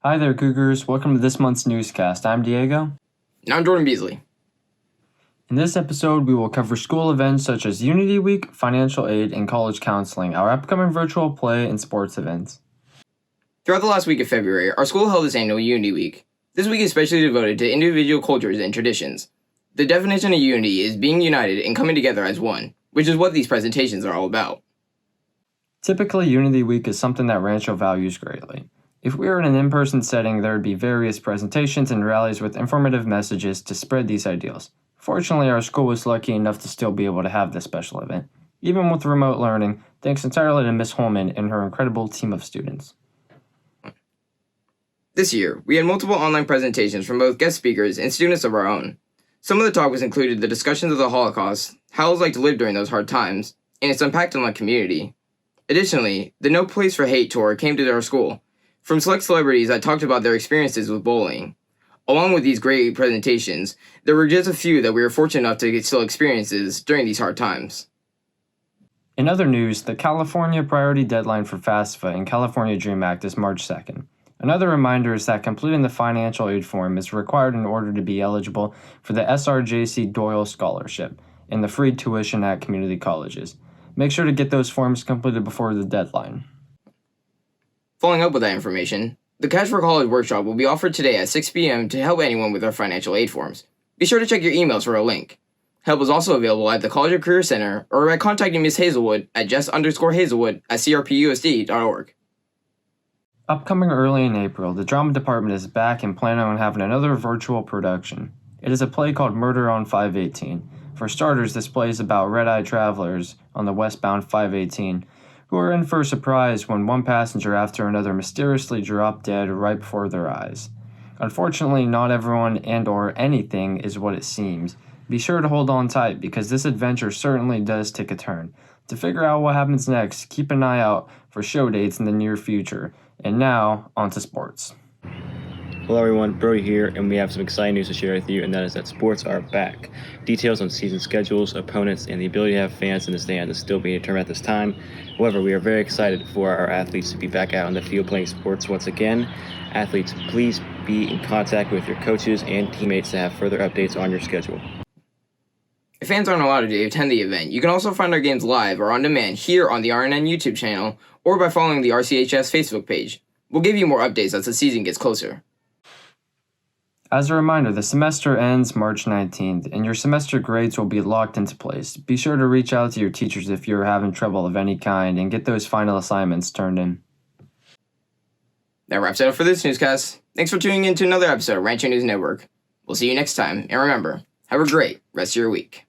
Hi there, Cougars. Welcome to this month's newscast. I'm Diego. And I'm Jordan Beasley. In this episode, we will cover school events such as Unity Week, financial aid, and college counseling, our upcoming virtual play, and sports events. Throughout the last week of February, our school held its annual Unity Week. This week is specially devoted to individual cultures and traditions. The definition of unity is being united and coming together as one, which is what these presentations are all about. Typically, Unity Week is something that Rancho values greatly. If we were in an in-person setting, there would be various presentations and rallies with informative messages to spread these ideals. Fortunately, our school was lucky enough to still be able to have this special event, even with remote learning, thanks entirely to Miss Holman and her incredible team of students. This year, we had multiple online presentations from both guest speakers and students of our own. Some of the talk was included the discussions of the Holocaust, how it was like to live during those hard times, and its impact on the community. Additionally, the No Place for Hate tour came to our school, from select celebrities that talked about their experiences with bullying. Along with these great presentations, there were just a few that we were fortunate enough to get still experiences during these hard times. In other news, the California priority deadline for FAFSA and California DREAM Act is March 2nd. Another reminder is that completing the financial aid form is required in order to be eligible for the SRJC Doyle Scholarship and the free tuition at community colleges. Make sure to get those forms completed before the deadline. Following up with that information, the Cash for College workshop will be offered today at 6 p.m. to help anyone with their financial aid forms. Be sure to check your emails for a link. Help is also available at the College of Career Center or by contacting Ms. Hazelwood at jess_hazelwood@crpusd.org. Upcoming early in April, the drama department is back and planning on having another virtual production. It is a play called Murder on 518. For starters, this play is about red-eyed travelers on the westbound 518 who are in for a surprise when one passenger after another mysteriously dropped dead right before their eyes. Unfortunately, not everyone and/or anything is what it seems. Be sure to hold on tight because this adventure certainly does take a turn. To figure out what happens next, keep an eye out for show dates in the near future. And now, on to sports. Hello everyone, Brody here, and we have some exciting news to share with you, and that is that sports are back. Details on season schedules, opponents, and the ability to have fans in the stands is still being determined at this time. However, we are very excited for our athletes to be back out on the field playing sports once again. Athletes, please be in contact with your coaches and teammates to have further updates on your schedule. If fans aren't allowed to attend the event, you can also find our games live or on demand here on the RNN YouTube channel or by following the RCHS Facebook page. We'll give you more updates as the season gets closer. As a reminder, the semester ends March 19th, and your semester grades will be locked into place. Be sure to reach out to your teachers if you're having trouble of any kind and get those final assignments turned in. That wraps it up for this newscast. Thanks for tuning in to another episode of Rancho News Network. We'll see you next time, and remember, have a great rest of your week.